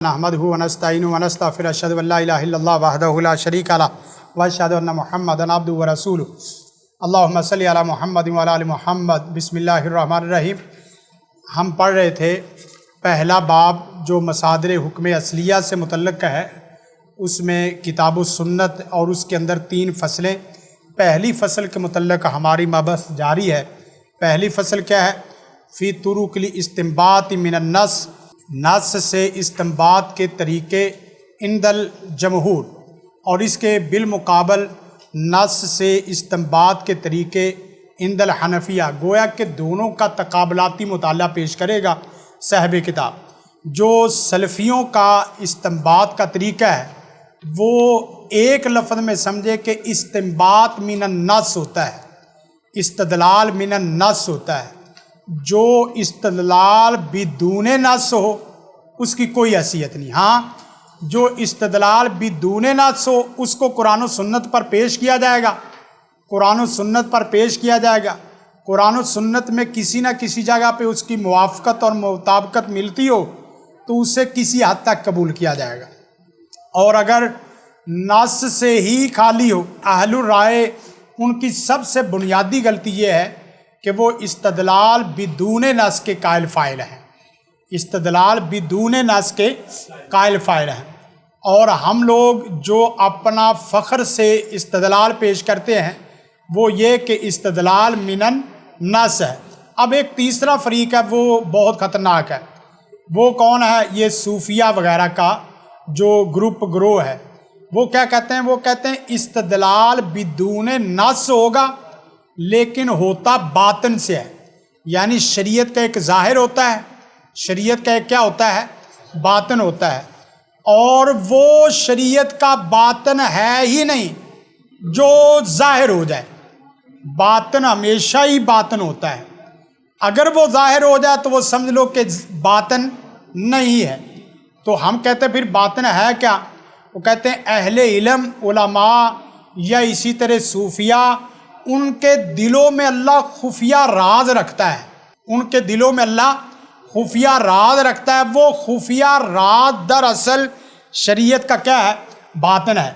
نحمده ونستعینه ونستغفره اشهد ان لا اله الا الله وحده لا شریک له واشهد ان محمدا عبده ورسوله اللهم صل علی محمد وعلی آل محمد بسم اللہ الرحمن الرحیم۔ ہم پڑھ رہے تھے پہلا باب جو مصادر حکم اصلیہ سے متعلق ہے، اس میں کتاب و سنت اور اس کے اندر 3 فصلیں۔ پہلی فصل کے متعلق ہماری مبحث جاری ہے۔ پہلی فصل کیا ہے؟ فی طرق الاستنباط من النص، نص سے استنباط کے طریقے عند الجمہور، اور اس کے بالمقابل نص سے استنباط کے طریقے عند الحنفیہ۔ گویا کہ دونوں کا تقابلاتی مطالعہ پیش کرے گا صاحب کتاب۔ جو سلفیوں کا استنباط کا طریقہ ہے وہ ایک لفظ میں سمجھے کہ استنباط من النص ہوتا ہے، استدلال من النص ہوتا ہے۔ جو استدلال بدون نص ہو اس کی کوئی حیثیت نہیں۔ ہاں، جو استدلال بدون نص ہو اس کو قرآن و سنت پر پیش کیا جائے گا، قرآن و سنت پر پیش کیا جائے گا۔ قرآن و سنت میں کسی نہ کسی جگہ پہ اس کی موافقت اور مطابقت ملتی ہو تو اسے کسی حد تک قبول کیا جائے گا، اور اگر نص سے ہی خالی ہو، اہل الرائے ان کی سب سے بنیادی غلطی یہ ہے کہ وہ استدلال بدون نص کے قائل فاعل ہیں، استدلال بدون نص کے قائل فاعل ہیں۔ اور ہم لوگ جو اپنا فخر سے استدلال پیش کرتے ہیں وہ یہ کہ استدلال من النص ہے۔ اب ایک تیسرا فریق ہے، وہ بہت خطرناک ہے۔ وہ کون ہے؟ یہ صوفیہ وغیرہ کا جو گروہ ہے۔ وہ کیا کہتے ہیں؟ وہ کہتے ہیں استدلال بدون نص ہوگا لیکن ہوتا باطن سے ہے، یعنی شریعت کا ایک ظاہر ہوتا ہے، شریعت کا ایک کیا ہوتا ہے؟ باطن ہوتا ہے، اور وہ شریعت کا باطن ہے ہی نہیں جو ظاہر ہو جائے۔ باطن ہمیشہ ہی باطن ہوتا ہے، اگر وہ ظاہر ہو جائے تو وہ سمجھ لو کہ باطن نہیں ہے۔ تو ہم کہتے ہیں پھر باطن ہے کیا؟ وہ کہتے ہیں اہل علم، علماء یا اسی طرح صوفیہ، ان کے دلوں میں اللہ خفیہ راز رکھتا ہے، ان کے دلوں میں اللہ خفیہ راز رکھتا ہے۔ وہ خفیہ راز دراصل شریعت کا کیا ہے؟ باطن ہے،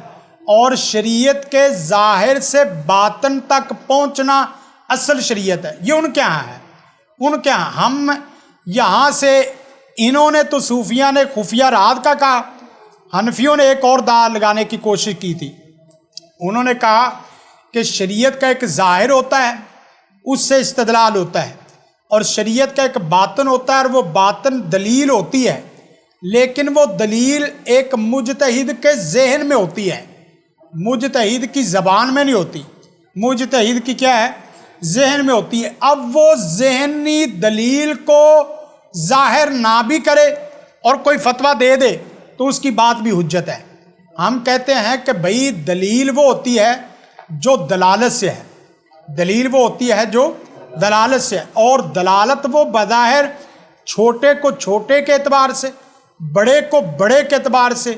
اور شریعت کے ظاہر سے باطن تک پہنچنا اصل شریعت ہے۔ یہ ان کے ہاں ہے، ان کے ہاں۔ ہم یہاں سے انہوں نے تو صوفیہ نے خفیہ راز کا کہا، حنفیوں نے ایک اور داغ لگانے کی کوشش کی تھی۔ انہوں نے کہا کہ شریعت کا ایک ظاہر ہوتا ہے، اس سے استدلال ہوتا ہے، اور شریعت کا ایک باطن ہوتا ہے، اور وہ باطن دلیل ہوتی ہے، لیکن وہ دلیل ایک مجتہد کے ذہن میں ہوتی ہے، مجتہد کی زبان میں نہیں ہوتی، مجتہد کی کیا ہے؟ ذہن میں ہوتی ہے۔ اب وہ ذہنی دلیل کو ظاہر نہ بھی کرے اور کوئی فتویٰ دے دے تو اس کی بات بھی حجت ہے۔ ہم کہتے ہیں کہ بھئی دلیل وہ ہوتی ہے جو دلالت سے ہے، دلیل وہ ہوتی ہے جو دلالت سے ہے، اور دلالت وہ بظاہر چھوٹے کو چھوٹے کے اعتبار سے، بڑے کو بڑے کے اعتبار سے،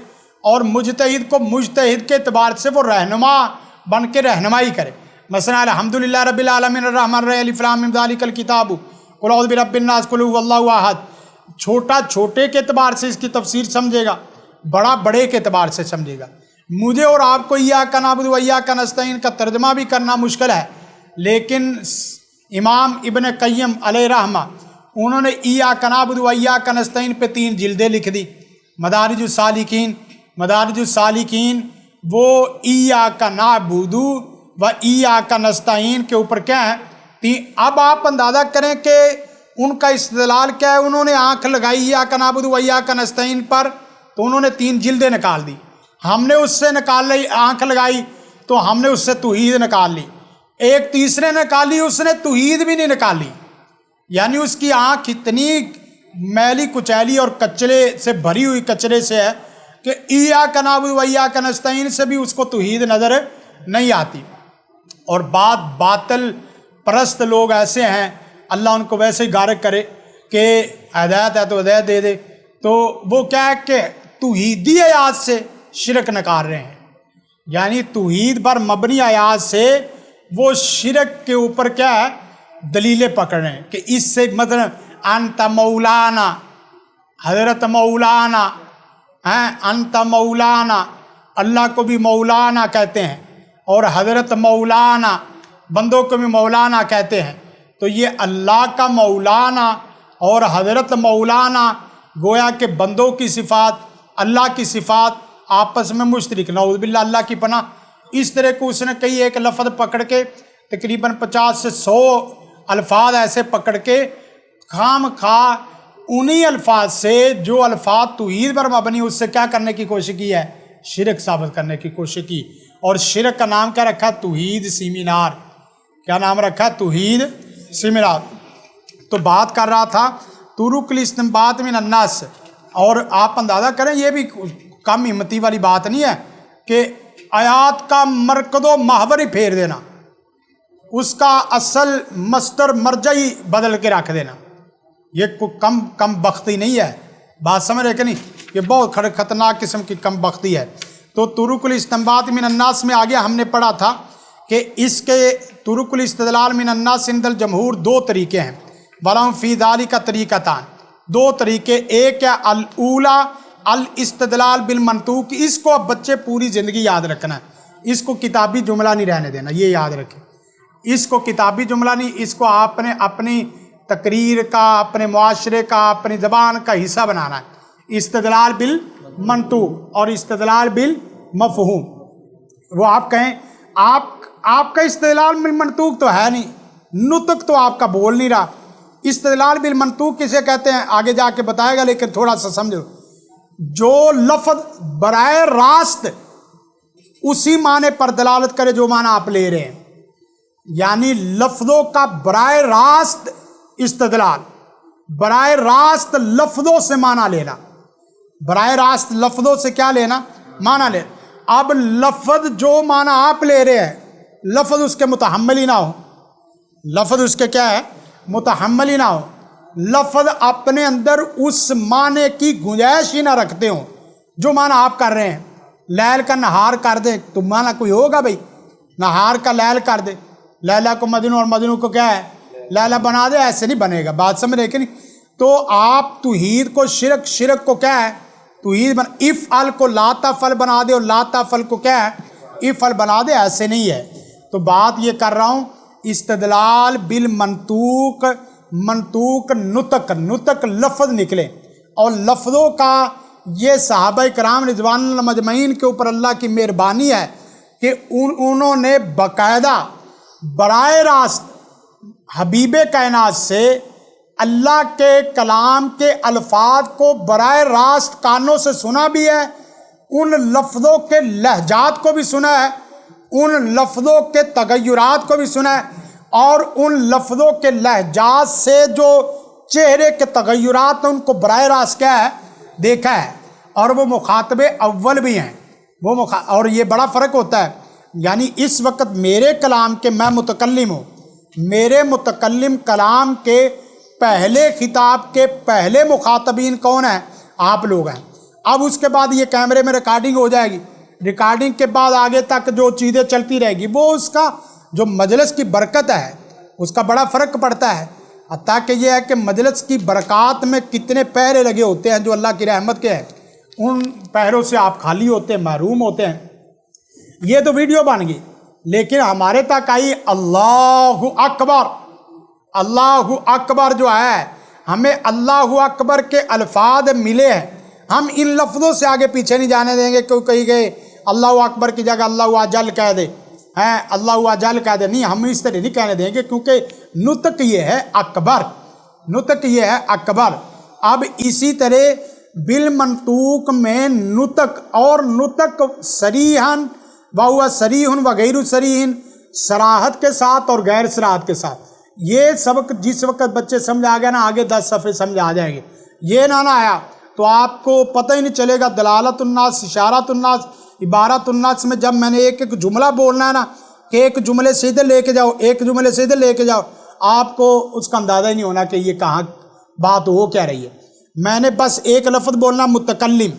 اور مجتہد کو مجتہد کے اعتبار سے وہ رہنما بن کے رہنمائی کرے۔ مثلا الحمدللہ رب العالمین الرحمن الرحیم الف لام میم ذالک الکتاب قل اعوذ برب الناس قل هو اللہ احد۔ چھوٹا چھوٹے کے اعتبار سے اس کی تفسیر سمجھے گا، بڑا بڑے کے اعتبار سے سمجھے گا۔ مجھے اور آپ کو ایاک نعبد و ایاک نستعین کا ترجمہ بھی کرنا مشکل ہے، لیکن امام ابن قیم علیہ رحمہ انہوں نے ایاک نعبد و ایاک نستعین پہ 3 جلدیں لکھ دی۔ مدارج السالکین، مدارج السالکین وہ ایاک نعبد و ایاک نستعین کے اوپر کیا ہے؟ اب آپ اندازہ کریں کہ ان کا استدلال کیا ہے۔ انہوں نے آنکھ لگائی ایاک نعبد و ایاک نستعین پر تو انہوں نے 3 جلدیں نکال دی۔ ہم نے اس سے نکال لی، آنکھ لگائی تو ہم نے اس سے توحید نکال لی۔ ایک تیسرے نکالی، اس نے توحید بھی نہیں نکالی، یعنی اس کی آنکھ اتنی میلی کچیلی اور کچرے سے بھری ہوئی کچرے سے ہے کہ ایاک نعبد و ایاک نستعین سے بھی اس کو توحید نظر نہیں آتی۔ اور باطل پرست لوگ ایسے ہیں، اللہ ان کو ویسے ہی غارق کرے کہ ہدایت ہے تو ہدایت دے دے، تو وہ کیا ہے کہ توحیدی آیات سے شرک نکال رہے ہیں، یعنی توحید پر مبنی آیات سے وہ شرک کے اوپر کیا ہے؟ دلیلیں پکڑ رہے ہیں کہ اس سے مثلا انت مولانا، حضرت مولانا، ہیں انت مولانا، اللہ کو بھی مولانا کہتے ہیں، اور حضرت مولانا بندوں کو بھی مولانا کہتے ہیں۔ تو یہ اللہ کا مولانا اور حضرت مولانا گویا کہ بندوں کی صفات، اللہ کی صفات آپس میں مشترک، نعوذ باللہ اللہ کی پناہ۔ اس طرح کو اس نے کئی ایک لفظ پکڑ کے تقریباً 50 سے 100 الفاظ ایسے پکڑ کے خام خواہ انہی الفاظ سے جو الفاظ توحید پر مبنی اس سے کیا کرنے کی کوشش کی ہے، شرک ثابت کرنے کی کوشش کی۔ اور شرک کا نام کیا رکھا؟ توحید سیمینار۔ کیا نام رکھا؟ توحید سیمینار۔ تو بات کر رہا تھا طرق الاستنباط من النص، اور آپ اندازہ کریں یہ بھی کم ہمتی والی بات نہیں ہے کہ آیات کا مرکز و محور ہی پھیر دینا، اس کا اصل مصدر مرجعی بدل کے رکھ دینا، یہ کوئی کم بختی نہیں ہے۔ بات سمجھ رہے کہ نہیں؟ یہ بہت خطرناک قسم کی کم بختی ہے۔ تو طرق الاستنباط من الناس میں آگے ہم نے پڑھا تھا کہ اس کے طرق الاستدلال من الناس عند الجمہور 2 طریقے ہیں، وَلَهُمْ فِي ذَلِكَ طریقتان، 2 طریقے۔ ایک ہے الاولیٰ الاستدلال بالمنطوق، اس کو اب بچے پوری زندگی یاد رکھنا ہے، اس کو کتابی جملہ نہیں رہنے دینا، یہ یاد رکھیں، اس کو کتابی جملہ نہیں، اس کو آپ نے اپنی تقریر کا، اپنے معاشرے کا، اپنی زبان کا حصہ بنانا ہے۔ استدلال بالمنطوق اور استدلال بالمفہوم۔ وہ آپ کہیں آپ کا استدلال بالمنطوق تو ہے نہیں، نطق تو آپ کا بول نہیں رہا۔ استدلال بالمنطوق کسے کہتے ہیں آگے جا کے بتائے گا، لیکن تھوڑا سا سمجھو۔ جو لفظ براہ راست اسی معنی پر دلالت کرے جو معنی آپ لے رہے ہیں، یعنی لفظوں کا براہ راست استدلال، براہ راست لفظوں سے معنی لینا، براہ راست لفظوں سے کیا لینا؟ معنی لینا۔ اب لفظ جو معنی آپ لے رہے ہیں، لفظ اس کے متحمل ہی نہ ہو، لفظ اس کے کیا ہے؟ متحمل ہی نہ ہو، لفظ اپنے اندر اس معنی کی گنجائش ہی نہ رکھتے ہوں جو معنی آپ کر رہے ہیں۔ لیل کا نہار کر دے تو معنی کوئی ہوگا بھائی؟ نہار کا لیل کر دے، لیلا کو مجنوں اور مجنوں کو کیا ہے؟ لیلا بنا دے، ایسے نہیں بنے گا۔ بات سمجھ رہے کہ نہیں؟ تو آپ توحید کو شرک، شرک کو کیا ہے؟ توحید افعل کو لا تفعل بنا دے اور لا تفعل کو کیا ہے؟ افعل بنا دے، ایسے نہیں ہے۔ تو بات یہ کر رہا ہوں استدلال بالمنطوق، منطوق نطق، نطق لفظ نکلے، اور لفظوں کا یہ صحابہ کرام رضوان اللہ مجمعین کے اوپر اللہ کی مہربانی ہے کہ انہوں نے باقاعدہ براہ راست حبیب کائنات سے اللہ کے کلام کے الفاظ کو براہ راست کانوں سے سنا بھی ہے، ان لفظوں کے لہجات کو بھی سنا ہے، ان لفظوں کے تغیرات کو بھی سنا ہے، اور ان لفظوں کے لہجات سے جو چہرے کے تغیرات ہیں ان کو براہ راست کیا ہے؟ دیکھا ہے، اور وہ مخاطب اول بھی ہیں، اور یہ بڑا فرق ہوتا ہے۔ یعنی اس وقت میرے کلام کے، میں متکلم ہوں، میرے متکلم کلام کے پہلے خطاب کے پہلے مخاطبین کون ہیں؟ آپ لوگ ہیں۔ اب اس کے بعد یہ کیمرے میں ریکارڈنگ ہو جائے گی، ریکارڈنگ کے بعد آگے تک جو چیزیں چلتی رہے گی، وہ اس کا جو مجلس کی برکت ہے اس کا بڑا فرق پڑتا ہے۔ حتیٰ کہ یہ ہے کہ مجلس کی برکات میں کتنے پہرے لگے ہوتے ہیں جو اللہ کی رحمت کے ہیں، ان پہروں سے آپ خالی ہوتے ہیں، محروم ہوتے ہیں۔ یہ تو ویڈیو بن گئی، لیکن ہمارے تک آئی اللہ اکبر۔ اللہ اکبر جو ہے، ہمیں اللہ اکبر کے الفاظ ملے ہیں، ہم ان لفظوں سے آگے پیچھے نہیں جانے دیں گے کہ کہیں گے اللہ اکبر کی جگہ اللہ اجل کہہ دے، ہیں اللہ اجل کہہ دے، نہیں، ہم اس طرح نہیں کہنے دیں گے، کیونکہ نطق یہ ہے اکبر، نطق یہ ہے اکبر۔ اب اسی طرح بالمنطوق میں نطق، اور نطق صریحاً وہو صریح وغیر صریح، صراحت کے ساتھ اور غیر صراحت کے ساتھ۔ یہ سبق جس وقت بچے سمجھ آ گئے نا، آگے 10 صفحے سمجھ آ جائیں گے۔ یہ نہ آیا تو آپ کو پتہ ہی نہیں چلے گا۔ دلالت الناس، اشارات الناس، عبارات الناس میں جب میں نے ایک ایک جملہ بولنا ہے نا، کہ ایک جملے سے ادھر لے کے جاؤ، ایک جملے سے ادھر لے کے جاؤ، آپ کو اس کا اندازہ ہی نہیں ہونا کہ یہ کہاں بات ہو کیا رہی ہے۔ میں نے بس ایک لفظ بولنا، متکلم،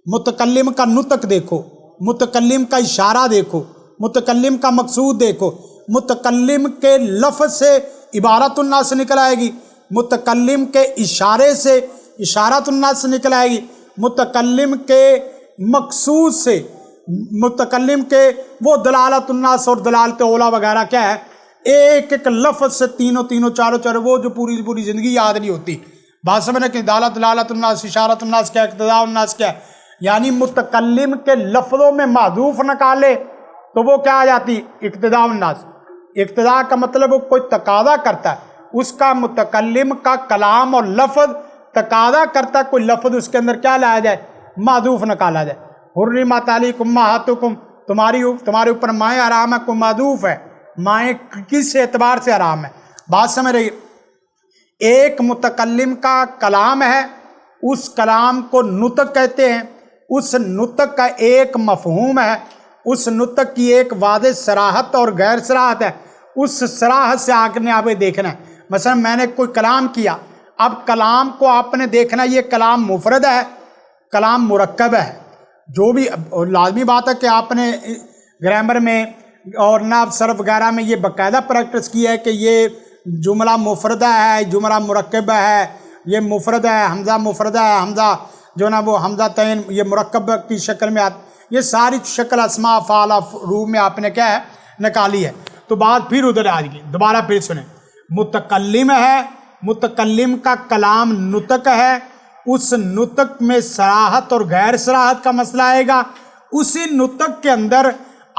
متکلم کا نطق دیکھو، متکلم کا اشارہ دیکھو، متکلم کا مقصود دیکھو۔ متکلم کے لفظ سے عبارت الناس نکل آئے گی، متکلم کے اشارے سے اشارت الناس نکل آئے گی، متکلم کے مقصود سے، متکلم کے وہ دلالت الناس اور دلالت اولا وغیرہ کیا ہے، ایک ایک لفظ سے تینوں چاروں وہ جو پوری زندگی یاد نہیں ہوتی. بات سمجھنا کہ دلالت الناس، اشارت الناس کیا ہے، اقتداء الناس کیا ہے. یعنی متکلم کے لفظوں میں محذوف نکالے تو وہ کیا آ جاتی، اقتداء الناس. اقتداء کا مطلب وہ کوئی تقاضا کرتا ہے، اس کا متکلم کا کلام اور لفظ تقاضا کرتا ہے کوئی لفظ اس کے اندر کیا لایا جائے، محذوف نکالا جائے. حرمت علیکم امہاتکم، تمہارے اوپر مائیں حرام ہے، کوئی محذوف ہے، مائیں کس اعتبار سے حرام ہے. بات سمجھ رہی. ایک متکلم کا کلام ہے، اس کلام کو نطق کہتے ہیں، اس نطق کا ایک مفہوم ہے، اس نطق کی ایک واضح صراحت اور غیر صراحت ہے. اس صراحت سے آپ نے دیکھنا ہے. مثلا میں نے کوئی کلام کیا، اب کلام کو آپ نے دیکھنا یہ کلام مفرد ہے، کلام مرکب ہے. جو بھی لازمی بات ہے کہ آپ نے گرامر میں اور نحو صرف وغیرہ میں یہ باقاعدہ پریکٹس کی ہے کہ یہ جملہ مفردہ ہے، جملہ مرکب ہے، یہ مفرد ہے، حمزہ مفردہ ہے، حمزہ جو نا وہ حمزہ تعین یہ مرکب کی شکل میں یہ ساری شکل اسماء افعال روح میں آپ نے کیا ہے نکالی ہے. تو بات پھر ادھر آ گئی، دوبارہ پھر سنیں. متکلم ہے، متکلم کا کلام نطق ہے، اس نطق میں صراحت اور غیر صراحت کا مسئلہ آئے گا. اسی نطق کے اندر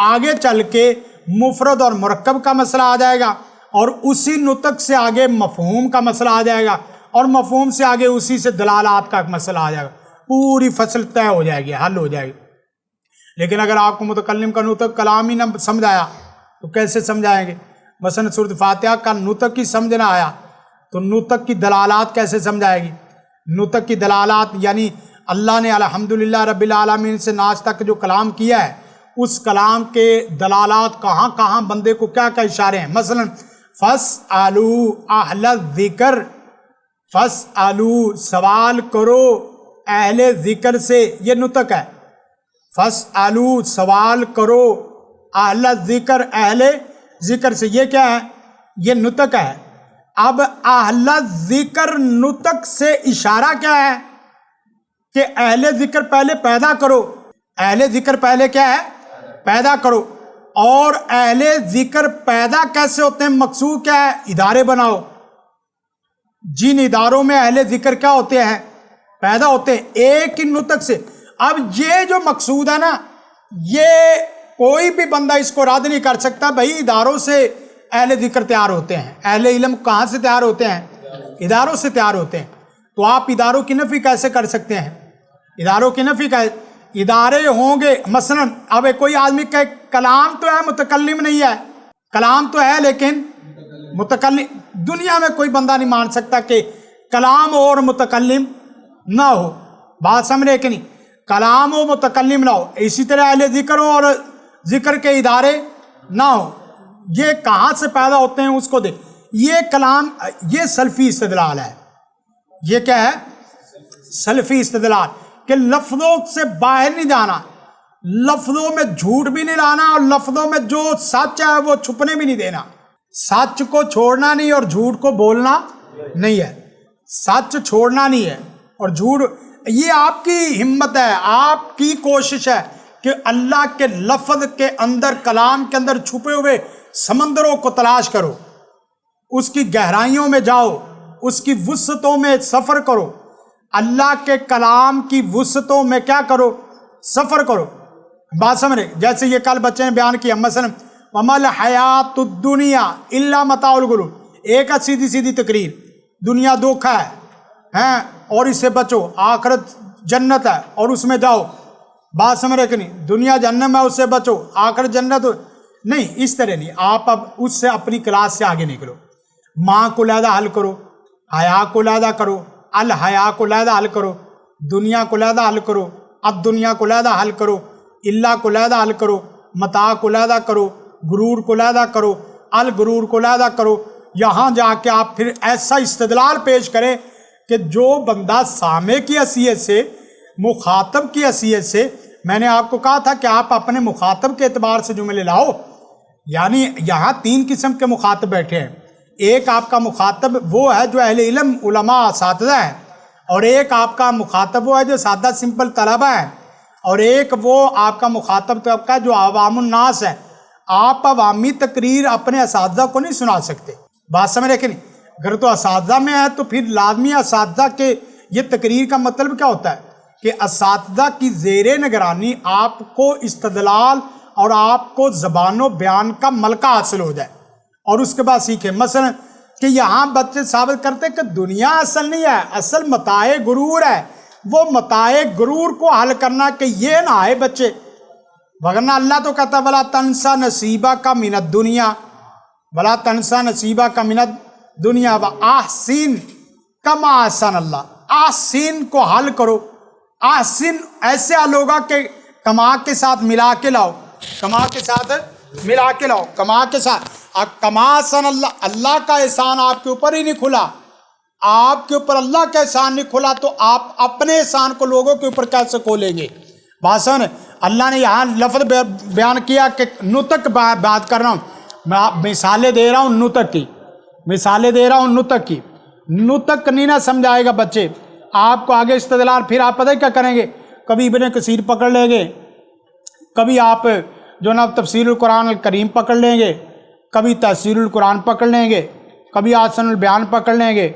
آگے چل کے مفرد اور مرکب کا مسئلہ آ جائے گا، اور اسی نطق سے آگے مفہوم کا مسئلہ آ جائے گا، اور مفہوم سے آگے اسی سے دلالات کا مسئلہ آ جائے گا. پوری فصل طے ہو جائے گی، حل ہو جائے گی. لیکن اگر آپ کو متکلم کا نطق کلام ہی نہ سمجھایا تو کیسے سمجھائیں گے؟ مثلا سورۃ فاتحہ کا نطق ہی سمجھ نہ آیا تو نطق کی دلالات کیسے سمجھائے گی؟ نطق کی دلالات یعنی اللہ نے الحمدللہ رب العالمین سے آج تک جو کلام کیا ہے، اس کلام کے دلالات کہاں کہاں بندے کو کیا کیا اشارے ہیں. مثلا فَاسْأَلُوا أَهْلَ الذِّكْرِ، فَاسْأَلُوا سوال کرو اہل ذکر سے، یہ نطق ہے. فَاسْأَلُوا سوال کرو اہل الذکر، اہل ذکر سے، یہ کیا ہے؟ یہ نطق ہے. اب اہل ذکر نطق سے اشارہ کیا ہے کہ اہل ذکر پہلے پیدا کرو. اہل ذکر پہلے کیا ہے؟ پیدا کرو. اور اہل ذکر پیدا کیسے ہوتے ہیں؟ مقصود کیا ہے؟ ادارے بناؤ. جن اداروں میں اہل ذکر کیا ہوتے ہیں؟ پیدا ہوتے ہیں ایک ہی نطق سے. اب یہ جو مقصود ہے نا، یہ کوئی بھی بندہ اس کو رد نہیں کر سکتا. بھائی اداروں سے اہل ذکر تیار ہوتے ہیں، اہل علم کہاں سے تیار ہوتے ہیں؟ اداروں سے تیار ہوتے ہیں. تو آپ اداروں کی نفی کیسے کر سکتے ہیں؟ اداروں کی نفی ادارے ہوں گے. مثلا اب کوئی آدمی کہ کلام تو ہے متکلم نہیں ہے، کلام تو ہے لیکن متکلم. دنیا میں کوئی بندہ نہیں مان سکتا کہ کلام اور متکلم نہ ہو. بات سمجھے کہ نہیں؟ کلام و متکلم نہ ہو. اسی طرح اہل ذکر ہو اور ذکر کے ادارے نہ ہو. یہ کہاں سے پیدا ہوتے ہیں اس کو دیکھ. یہ کلام، یہ سلفی استدلال ہے. یہ کیا ہے؟ سلفی استدلال، کہ لفظوں سے باہر نہیں جانا، لفظوں میں جھوٹ بھی نہیں لانا، اور لفظوں میں جو سچ ہے وہ چھپنے بھی نہیں دینا. سچ کو چھوڑنا نہیں اور جھوٹ کو بولنا نہیں ہے. سچ چھوڑنا نہیں ہے اور جھوٹ، یہ آپ کی ہمت ہے، آپ کی کوشش ہے کہ اللہ کے لفظ کے اندر، کلام کے اندر چھپے ہوئے سمندروں کو تلاش کرو، اس کی گہرائیوں میں جاؤ، اس کی وسعتوں میں سفر کرو. اللہ کے کلام کی وسعتوں میں کیا کرو؟ سفر کرو. بات سمجھے؟ جیسے یہ کل بچے نے بیان کیا، مثلا وَمَا الْحَيَاةُ الدُّنْيَا إِلَّا مَتَاعُ الْغُرُورِ، ایک سیدھی تقریر، دنیا دھوکا ہے اور اس سے بچو، آخرت جنت ہے اور اس میں جاؤ. بات سمجھ رہے کہ نہیں؟ دنیا جہنم ہے، اس سے بچو، آخرت جنت نہیں. اس طرح نہیں. آپ اب اس سے اپنی کلاس سے آگے نکلو. ماں کو علیحدہ حل کرو، حیا کو علیحدہ کرو، الحیا کو علیحدہ حل کرو، دنیا کو علیحدہ حل کرو، اب دنیا کو علیحدہ حل کرو، اللہ کو علیحدہ حل کرو، متاع کو علیحدہ کرو، غرور کو علیحدہ کرو، الغرور کو علیحدہ کرو. یہاں جا کے آپ پھر ایسا استدلال پیش کریں کہ جو بندہ سامع کی حیثیت سے، مخاطب کی حیثیت سے، میں نے آپ کو کہا تھا کہ آپ اپنے مخاطب کے اعتبار سے جملے لاؤ. یعنی یہاں 3 قسم کے مخاطب بیٹھے ہیں. ایک آپ کا مخاطب وہ ہے جو اہل علم، علماء، اساتذہ ہے، اور ایک آپ کا مخاطب وہ ہے جو سادہ سمپل طلبہ ہے، اور ایک وہ آپ کا مخاطب طبقہ جو عوام الناس ہے۔ آپ عوامی تقریر اپنے اساتذہ کو نہیں سنا سکتے، بات سمجھ رہے کہ نہیں؟ اگر تو اساتذہ میں ہے تو پھر لازمی اساتذہ کے یہ تقریر کا مطلب کیا ہوتا ہے کہ اساتذہ کی زیر نگرانی آپ کو استدلال اور آپ کو زبان و بیان کا ملکہ حاصل ہو جائے، اور اس کے بعد سیکھیں۔ مثلا کہ یہاں بچے ثابت کرتے کہ دنیا اصل نہیں ہے، اصل متاع غرور ہے۔ وہ متاع غرور کو حل کرنا کہ یہ نہ آئے بچے، وگرنہ اللہ تو کہتا ہے وَلَا تَنْسَ نَصِيبَكَ مِنَ الدُّنْيَا وَلَا تَنْسَ نَصِيبَكَ مِنَ الدُّنْيَا وَأَحْسِنْ كَمَا أَحْسَنَ اللَّهُ۔ احسن کو حل کرو، احسن ایسے حل ہوگا کہ کما کے ساتھ ملا کے لاؤ، کما کے ساتھ ملا کے لاؤ، کما کے ساتھ۔ کما احسن اللہ، اللہ کا احسان آپ کے اوپر ہی نہیں کھلا، آپ کے اوپر اللہ کا احسان نہیں کھلا تو آپ اپنے احسان کو لوگوں کے اوپر کیسے کھولیں گے؟ باسن اللہ نے یہاں لفظ بیان کیا کہ نطق بات کر رہا ہوں، میں مثالیں دے رہا ہوں نطق کی، مثالیں دے رہا ہوں نطق کی۔ نطق نہیں نہ سمجھائے گا بچے، آپ کو آگے استدلال پھر آپ پتہ کیا کریں گے، کبھی ابن کثیر پکڑ لیں گے، کبھی آپ جو نا تفسیر القرآن الکریم پکڑ لیں گے، کبھی تفسیر القرآن پکڑ لیں گے، کبھی آسن البیان پکڑ لیں گے،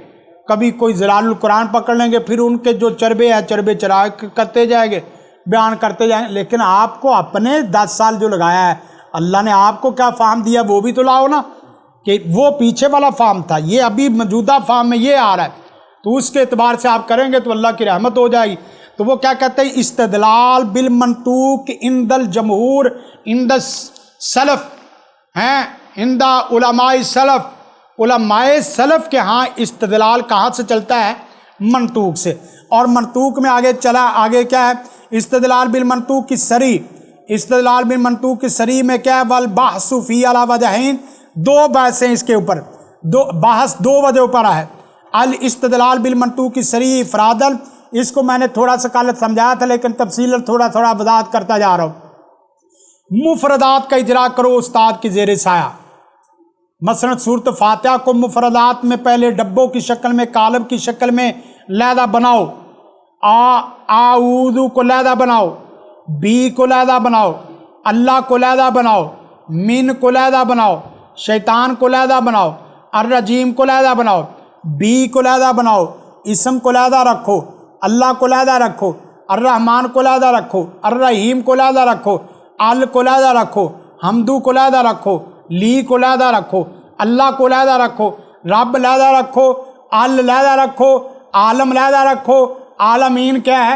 کبھی کوئی ظلال القرآن پکڑ لیں گے، پھر ان کے جو چربے ہیں چربے چرا کرتے جائیں گے، بیان کرتے جائیں گے۔ لیکن آپ کو اپنے 10 سال جو لگایا ہے اللہ نے آپ کو کیا فہم دیا وہ بھی تو لاؤ نا، کہ وہ پیچھے والا فہم تھا، یہ ابھی موجودہ فہم میں یہ آ رہا ہے، تو اس کے اعتبار سے آپ کریں گے تو اللہ کی رحمت ہو جائے گی۔ تو وہ کیا کہتے ہیں، استدلال بالمنطوق عند الجمہور عند السلف ہیں، عند علماء سلف، علماء سلف کے ہاں استدلال کہاں سے چلتا ہے؟ منطوق سے۔ اور منطوق میں آگے چلا، آگے کیا ہے؟ استدلال بالمنطوق کی صریح، استدلال بالمنطوق کی صریح میں کیا ہے؟ والبحث فی علی وجہین، 2 بحثیں اس کے اوپر، بحث 2 وجہ پر ہے۔ الاستدلال بالمنطوق کی صریح افراداً، اس کو میں نے تھوڑا سا کل سمجھایا تھا لیکن تفصیل تھوڑا وضاحت کرتا جا رہا ہوں۔ مفردات کا اجرا کرو استاد کی زیر سایہ، مثلا سورۃ فاتحہ کو مفردات میں پہلے ڈبوں کی شکل میں، کالم کی شکل میں علیحدہ بناؤ، اعوذ کو علیحدہ بناؤ، بی کو علیحدہ بناؤ، اللہ کو علیحدہ بناؤ، من کو علیحدہ بناؤ، شیطان کو علیحدہ بناؤ، الرجیم کو علیحدہ بناؤ، بی کو علیحدہ بناؤ، اسم کو علیحدہ رکھو، اللہ کو علیحدہ رکھو، الرحمن کو علیحدہ رکھو، الرحیم کو علیحدہ رکھو، ال کو علیحدہ رکھو، حمدو کو علیحدہ رکھو، لی کو علیحدہ رکھو، اللہ کو علیحدہ رکھو، رب علیحدہ رکھو، ال علیحدہ رکھو، عالم علیحدہ رکھو، عالمین کیا ہے؟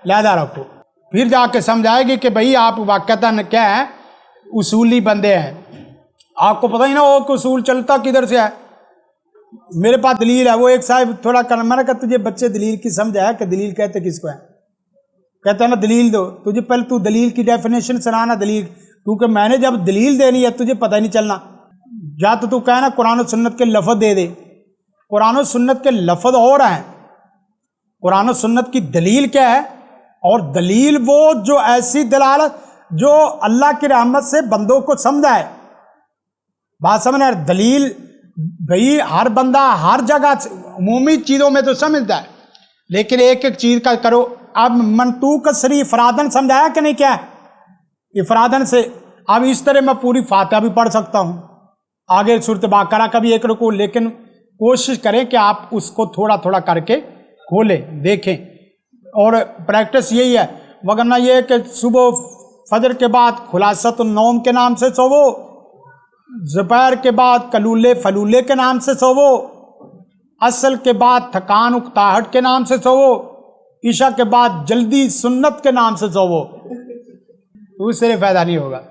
علیحدہ رکھو۔ پھر جا کے سمجھائے گی کہ بھئی آپ واقعتاً کیا ہے؟ اصولی بندے ہیں، آپ کو پتہ ہی نہ ہو کہ اصول چلتا کدھر سے ہے۔ میرے پاس دلیل ہے، وہ ایک صاحب تھوڑا میں نے کہا تجھے بچے دلیل کی سمجھ ہے کہ دلیل کہتے کس کو ہے؟ کہتا ہے نا دلیل دو، تجھے پہلے تو دلیل کی ڈیفینیشن سنانا دلیل، کیونکہ میں نے جب دلیل دینی ہے تجھے پتہ ہی نہیں چلنا، یا تو کہنا قرآن و سنت کے لفظ دے دے، قرآن و سنت کے لفظ اور ہیں، قرآن و سنت کی دلیل کیا ہے؟ اور دلیل وہ جو ایسی دلالت جو اللہ کی رحمت سے بندوں کو سمجھائے، بات سمجھنا۔ دلیل بھئی ہر بندہ ہر جگہ عمومی چیزوں میں تو سمجھتا ہے، لیکن ایک ایک چیز کا کرو۔ اب منطوق صریح افرادن سمجھایا کہ نہیں؟ کیا ہے افرادن سے؟ اب اس طرح میں پوری فاتحہ بھی پڑھ سکتا ہوں، آگے سورۃ بقرہ کا بھی ایک رکوع، لیکن کوشش کریں کہ آپ اس کو تھوڑا تھوڑا کر کے کھولیں، دیکھیں، اور پریکٹس یہی ہے۔ وگرنہ یہ کہ صبح فجر کے بعد خلاصۃ النوم کے نام سے سوو، دوپہر کے بعد کلولے فلولے کے نام سے سوو، اصل کے بعد تھکان اکتاہٹ کے نام سے سوو، عشاء کے بعد جلدی سنت کے نام سے سوو، تو اس سے فائدہ نہیں ہوگا۔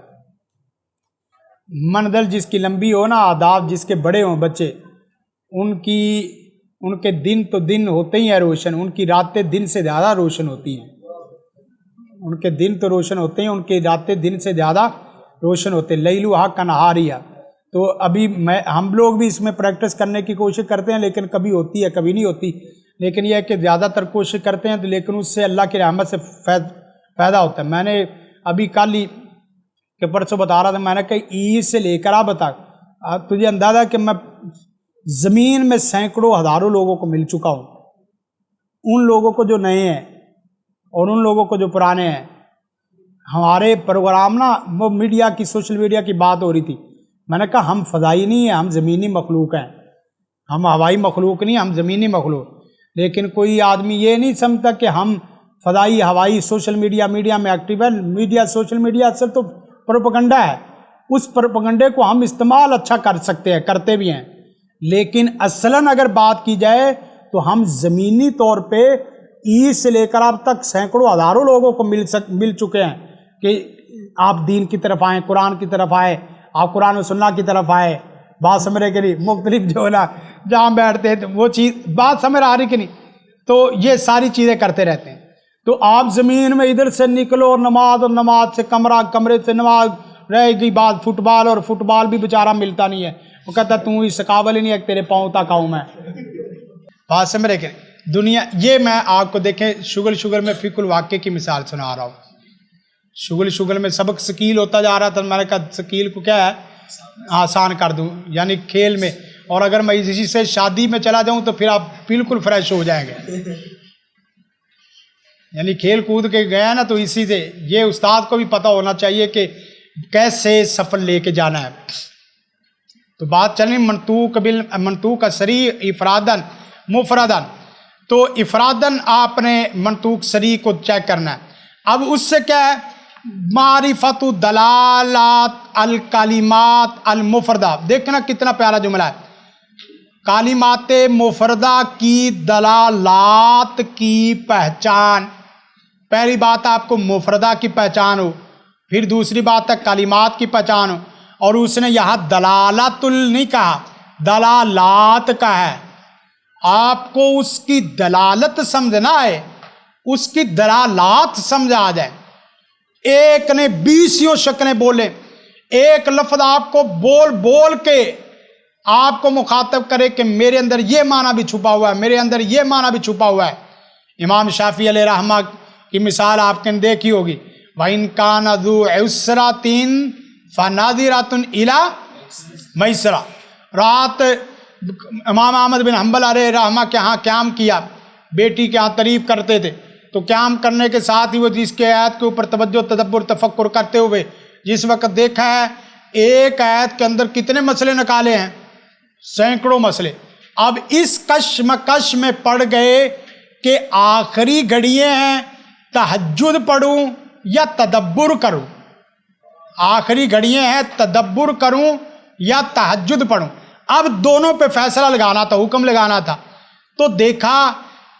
منزل جس کی لمبی ہو نا، آداب جس کے بڑے ہوں بچے، ان کے دن تو دن ہوتے ہی ہیں روشن، ان کی راتیں دن سے زیادہ روشن ہوتی ہیں، ان کے دن تو روشن ہوتے ہیں، ان کی راتیں دن سے زیادہ روشن ہوتے ہیں، لیلھا کنہاریہ۔ تو ابھی ہم لوگ بھی اس میں پریکٹس کرنے کی کوشش کرتے ہیں، لیکن کبھی ہوتی ہے کبھی نہیں ہوتی، لیکن یہ ہے کہ زیادہ تر کوشش کرتے ہیں تو لیکن اس سے اللہ کی رحمت سے فائدہ ہوتا ہے۔ میں نے ابھی کل ہی کہ پرسوں بتا رہا تھا، میں نے کہا عید سے لے کر آپ بتا، تجھے اندازہ کہ میں زمین میں سینکڑوں ہزاروں لوگوں کو مل چکا ہوں، ان لوگوں کو جو نئے ہیں اور ان لوگوں کو جو پرانے ہیں، ہمارے پروگرام نا وہ میڈیا کی، سوشل میڈیا کی بات ہو رہی تھی، میں نے کہا ہم فضائی نہیں ہیں، ہم زمینی مخلوق ہیں، ہم ہوائی مخلوق نہیں، ہم زمینی مخلوق. لیکن کوئی آدمی یہ نہیں سمجھتا کہ ہم فضائی، ہوائی، سوشل میڈیا میں ایکٹیو ہے. میڈیا، سوشل میڈیا اصل تو پروپیگنڈا ہے. اس پروپیگنڈے کو ہم استعمال اچھا کر سکتے ہیں، کرتے بھی ہیں، لیکن اصلاً اگر بات کی جائے تو ہم زمینی طور پہ عید سے لے کر اب تک سینکڑوں ہزاروں لوگوں کو مل چکے ہیں کہ آپ دین کی طرف آئیں، قرآن کی طرف آئے، آپ قرآن و سنت کی طرف آئے. بات سمجھنے کے لیے مختلف جو ہے نا جہاں بیٹھتے ہیں وہ چیز بات سمجھ آ رہی کہ نہیں. تو یہ ساری چیزیں کرتے رہتے ہیں. تو آپ زمین میں ادھر سے نکلو اور نماز سے کمرے سے نماز رہ گئی بات فٹ بال، اور فٹ بال بھی بیچارہ ملتا نہیں ہے. وہ کہتا ہے تو اس قابل ہی نہیں ہے کہ تیرے پاؤں تک آؤں میں. بات سمجھ رہے کہ دنیا یہ میں آپ کو دیکھیں شغل میں فقہ الواقع کی مثال سنا رہا ہوں. شغل میں سبق ثقیل ہوتا جا رہا تھا. میں نے کہا ثقیل کو کیا ہے آسان کر دوں، یعنی کھیل میں. اور اگر میں اسی سے شادی میں چلا جاؤں تو پھر آپ بالکل فریش ہو جائیں گے. یعنی کھیل کود کے گیا نا تو اسی سے یہ استاد کو بھی پتہ ہونا چاہیے کہ کیسے سفر لے کے جانا ہے. تو بات چلنی منطوق صریح افرادن مفردن. تو افرادن آپ نے منطوق صریح کو چیک کرنا ہے. اب اس سے کیا ہے معرفت دلالات الکلمات المفردہ. دیکھنا کتنا پیارا جملہ ہے. کلمات مفردہ کی دلالات کی پہچان. پہلی بات آپ کو مفردہ کی پہچان ہو، پھر دوسری بات ہے کلمات کی پہچان ہو. اور اس نے یہاں دلالت نہیں کہا، دلالات کا ہے. آپ کو اس کی دلالت سمجھنا ہے، اس کی دلالات سمجھ آ جائے. ایک نے 20 شکلیں بولے، ایک لفظ آپ کو بول کے آپ کو مخاطب کرے کہ میرے اندر یہ معنی بھی چھپا ہوا ہے، میرے اندر یہ معنی بھی چھپا ہوا ہے. امام شافعی علیہ رحمہ کی مثال آپ نے دیکھی ہوگی. وَإِن كَانَ ذُو عُسْرَةٍ فَنَاظِرَةٌ إِلَىٰ مَيْسَرَةٍ. رات امام احمد بن حنبل علیہ رحمہ کے ہاں قیام کیا، بیٹی کے ہاں تعریف کرتے تھے. تو قیام کرنے کے ساتھ ہی وہ جس کے آیت کے اوپر توجہ، تدبر، تفکر کرتے ہوئے جس وقت دیکھا ہے ایک آیت کے اندر کتنے مسئلے نکالے ہیں، سینکڑوں مسئلے. اب اس کشمکش میں پڑ گئے کہ آخری گھڑیاں ہیں، تہجد پڑھوں یا تدبر کروں. آخری گھڑیاں ہیں، تدبر کروں یا تہجد پڑھوں. اب دونوں پہ فیصلہ لگانا تھا، حکم لگانا تھا. تو دیکھا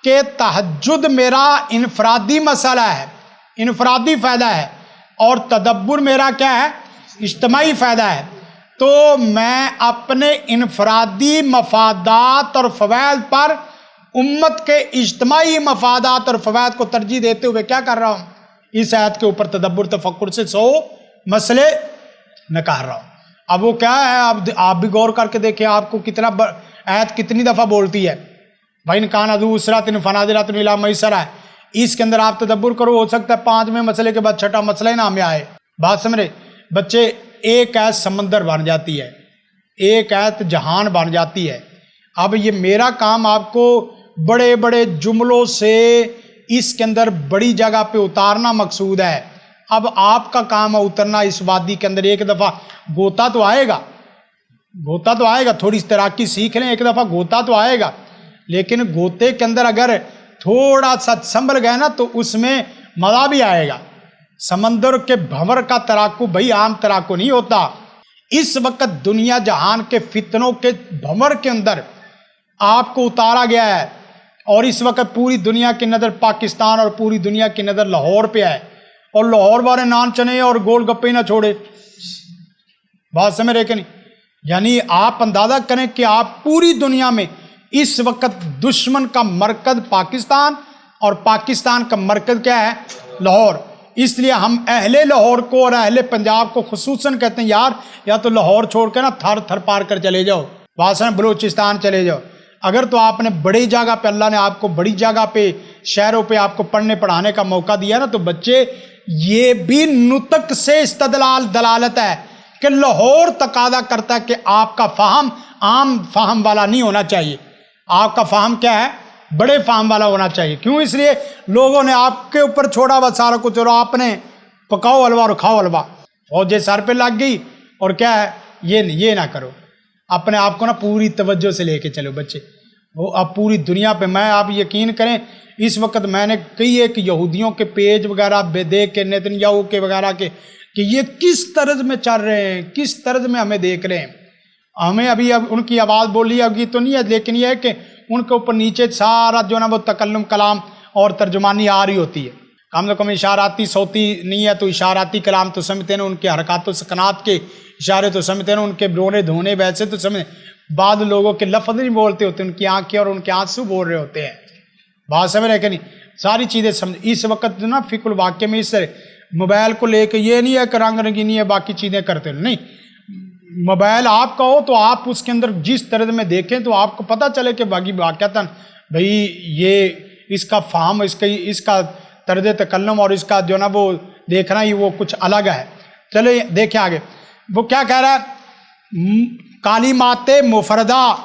کہ تہجد میرا انفرادی مسئلہ ہے، انفرادی فائدہ ہے، اور تدبر میرا کیا ہے، اجتماعی فائدہ ہے. تو میں اپنے انفرادی مفادات اور فوائد پر امت کے اجتماعی مفادات اور فوائد کو ترجیح دیتے ہوئے کیا کر رہا ہوں، اس آیت کے اوپر تدبر تفکر سے 100 مسئلے نکال رہا ہوں. اب وہ کیا ہے، اب آپ بھی غور کر کے دیکھیں آپ کو کتنا آیت کتنی دفعہ بولتی ہے. وَإِن كَانَ ذُو عُسْرَةٍ فَنَاظِرَةٌ إِلَىٰ مَيْسَرَةٍ ہے. اس کے اندر آپ تدبر کرو، ہو سکتا ہے 5ویں مسئلے کے بعد 6واں مسئلہ ہی نہ میں آئے. بات سمجھے بچے، ایک آیت سمندر بن جاتی ہے، ایک آیت جہان بن جاتی ہے. اب یہ میرا کام آپ کو بڑے بڑے جملوں سے اس کے اندر بڑی جگہ پہ اتارنا مقصود ہے. اب آپ کا کام ہے اترنا اس وادی کے اندر. ایک دفعہ گوتا تو آئے گا، گوتا تو آئے گا، تھوڑی تیراکی سیکھ لیں، ایک دفعہ گوتا تو آئے گا. لیکن گوتے کے اندر اگر تھوڑا سا سنبھل گئے نا تو اس میں مزہ بھی آئے گا. سمندر کے بھنور کا تیراکو بھائی عام تیراکو نہیں ہوتا. اس وقت دنیا جہان کے فتنوں کے بھنور کے اندر آپ کو اتارا گیا ہے، اور اس وقت پوری دنیا کی نظر پاکستان اور پوری دنیا کی نظر لاہور پہ ہے. اور لاہور والے نان چنے اور گول گپے نہ چھوڑے. بات سمجھ رہے کہ نہیں؟ یعنی آپ اندازہ کریں کہ آپ پوری دنیا میں اس وقت دشمن کا مرکز پاکستان اور پاکستان کا مرکز کیا ہے، لاہور. اس لیے ہم اہل لاہور کو اور اہل پنجاب کو خصوصاً کہتے ہیں یار یا تو لاہور چھوڑ کے نا تھر پار کر چلے جاؤ، واسن بلوچستان چلے جاؤ. اگر تو آپ نے بڑی جگہ پہ، اللہ نے آپ کو بڑی جگہ پہ شہروں پہ آپ کو پڑھنے پڑھانے کا موقع دیا نا، تو بچے یہ بھی نطق سے استدلال دلالت ہے کہ لاہور تقاضا کرتا ہے کہ آپ کا فہم عام فہم والا نہیں ہونا چاہیے. آپ کا فہم کیا ہے، بڑے فہم والا ہونا چاہیے. کیوں؟ اس لیے لوگوں نے آپ کے اوپر چھوڑا ہوا سارا کچھ اور آپ نے پکاؤ حلوہ اور کھاؤ حلوہ. فوجیں سر پہ لگ گئی اور کیا ہے یہ نہ کرو. اپنے آپ کو نا پوری توجہ سے لے کے چلو بچے. وہ اب پوری دنیا پہ میں آپ یقین کریں اس وقت میں نے کئی ایک یہودیوں کے پیج وغیرہ دیکھ کے نیتنیاہو کے وغیرہ کے کہ یہ کس طرز میں چل رہے ہیں, کس طرز میں ہمیں دیکھ رہے ہیں. ہمیں ابھی اب ان کی آواز بولی ابھی تو نہیں ہے, لیکن یہ ہے کہ ان کے اوپر نیچے سارا جو نا وہ تکلم کلام اور ترجمانی آ رہی ہوتی ہے. کم سے کم اشاراتی صوتی نہیں ہے تو اشاراتی کلام تو سمجھتے ہیں, ان کے حرکات و سکنات کے اشارے تو سمجھتے ہیں, ان کے رونے دھونے ویسے تو سمجھ. بعض لوگوں کے لفظ نہیں بولتے ہوتے, ان کی آنکھیں اور ان کے آنسو بول رہے ہوتے ہیں. بات سمجھ رہے کہ نہیں؟ ساری چیزیں سمجھ. اس وقت جو نا فقہ الواقع میں اس سے موبائل کو لے کے یہ نہیں ہے کہ رنگ رنگینی ہے باقی چیزیں کرتے نہیں. موبائل آپ کا ہو تو آپ اس کے اندر جس طرح میں دیکھیں تو آپ کو پتہ چلے کہ باقی واقعتاً بھئی یہ اس کا فہم اس کا طرز تکلم اور اس کا جو نا وہ دیکھنا ہی وہ کچھ الگ ہے. چلے دیکھیں آگے وہ کیا کہہ رہا ہے. کلمات مفردہ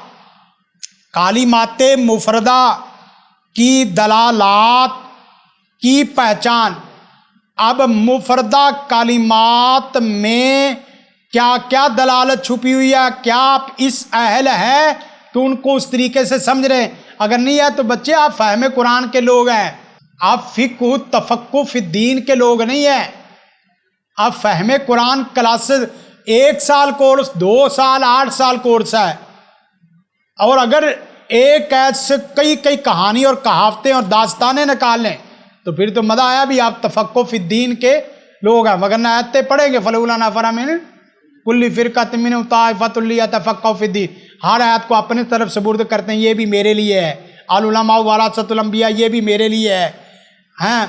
کی دلالات کی پہچان. اب مفردہ کلمات میں کیا کیا دلالت چھپی ہوئی ہے, کیا آپ اس اہل ہے کہ ان کو اس طریقے سے سمجھ رہے ہیں؟ اگر نہیں ہے تو بچے آپ فہم قرآن کے لوگ ہیں, آپ فقہ تفقہ فی الدین کے لوگ نہیں ہیں. آپ فہم قرآن کلاسز 1 سال کورس, 2 سال 8 سال کورس ہے. اور اگر ایک ایسے کئی کہانی اور کہاوتیں اور داستانیں نکال لیں تو پھر تو مزہ آیا بھی آپ تفقہ فی الدین کے لوگ ہیں. مگر نہ آیتیں پڑھیں گے فلولا نفر من کل فرقۃ منھم طائفۃ لیتفقہوا فی الدین. ہر آیت کو اپنی طرف سپرد کرتے ہیں, یہ بھی میرے لیے ہے. العلماء ورثۃ الانبیاء, یہ بھی میرے لیے ہے. ہاں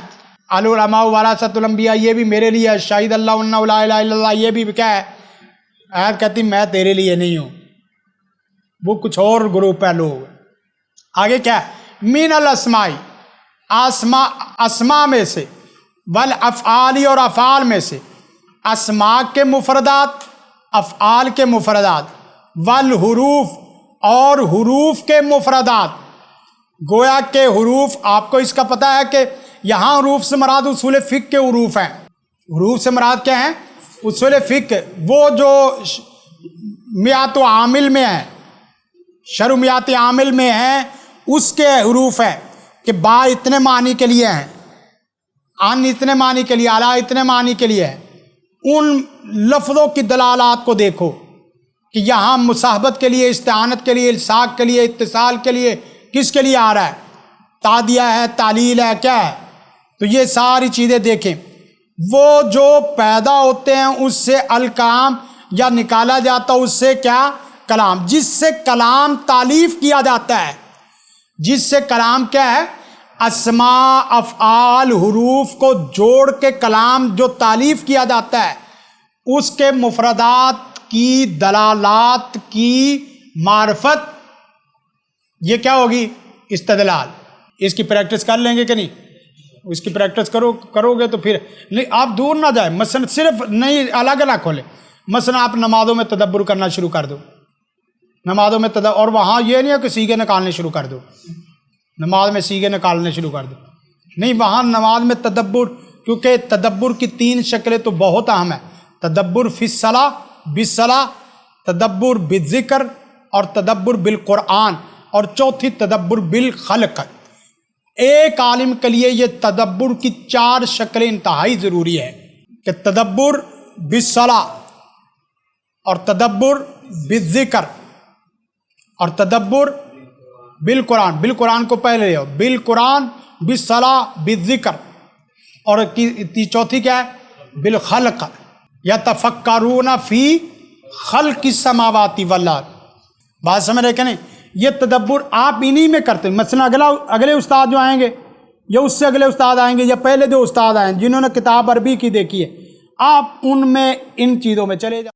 العلماء ورثۃ الانبیاء, یہ بھی میرے لیے ہے. شاہد اللہ انہ لا الہ الا اللہ, یہ بھی کیا ہے آیت کہتی میں تیرے لیے نہیں ہوں, وہ کچھ اور گروپ ہے لوگ. آگے کیا ہے من الاسماء, اسماء میں سے, والافعال اور افعال میں سے, اسماء کے مفردات افعال کے مفردات, والحروف اور حروف کے مفردات. گویا کہ حروف آپ کو اس کا پتہ ہے کہ یہاں حروف سے مراد اصول فقہ کے حروف ہیں. حروف سے مراد کیا ہیں؟ اصول فقہ, وہ جو میات و عامل میں ہیں, شرمیات عامل میں ہیں, اس کے حروف ہیں کہ با اتنے معنی کے لیے ہیں, ان اتنے معنی کے لیے, اعلیٰ اتنے معنی کے لیے ہے. ان لفظوں کی دلالات کو دیکھو کہ یہاں مصاحبت کے لیے, استعانت کے لیے, الصاق کے لیے, اتصال کے لیے, کس کے لیے آ رہا ہے؟ تعدیہ ہے, تعلیل ہے, کیا ہے؟ تو یہ ساری چیزیں دیکھیں. وہ جو پیدا ہوتے ہیں اس سے الکلام, یا نکالا جاتا اس سے کیا کلام, جس سے کلام تالیف کیا جاتا ہے, جس سے کلام کیا ہے اسماء افعال حروف کو جوڑ کے کلام جو تالیف کیا جاتا ہے, اس کے مفردات کی دلالات کی معرفت, یہ کیا ہوگی استدلال. اس کی پریکٹس کر لیں گے کہ نہیں؟ اس کی پریکٹس کرو گے تو پھر آپ دور نہ جائیں. مثلا صرف نہیں الگ نہ کھولیں. مثلا آپ نمازوں میں تدبر کرنا شروع کر دو, نمازوں میں اور وہاں یہ نہیں ہے کہ سیگے نکالنے شروع کر دو, نماز میں سیگے نکالنے شروع کر دو, نہیں. وہاں نماز میں تدبر, کیونکہ تدبر کی 3 شکلیں تو بہت اہم ہیں. تدبر فی الصلاۃ بالصلاۃ, تدبر بالذکر, اور تدبر بالقرآن, اور چوتھی تدبر بالخلق. ایک عالم کے لیے یہ تدبر کی 4 شکلیں انتہائی ضروری ہے کہ تدبر بالصلاۃ, اور تدبر بالذکر, اور تدبر بالقرآن. بالقرآن کو پہلے لے, بالقرآن بالصلاۃ بالذکر, اور چوتھی کیا ہے بالخلق. یتفکرون فی خلق السماوات والارض. بات سمجھ رہے کہ نہیں؟ یہ تدبر آپ انہی میں کرتے ہیں. مثلا اگلے استاد جو آئیں گے, یا اس سے اگلے استاد آئیں گے, یا پہلے جو استاد آئیں جنہوں نے کتاب عربی کی دیکھی ہے, آپ ان میں ان چیزوں میں چلے جائیں.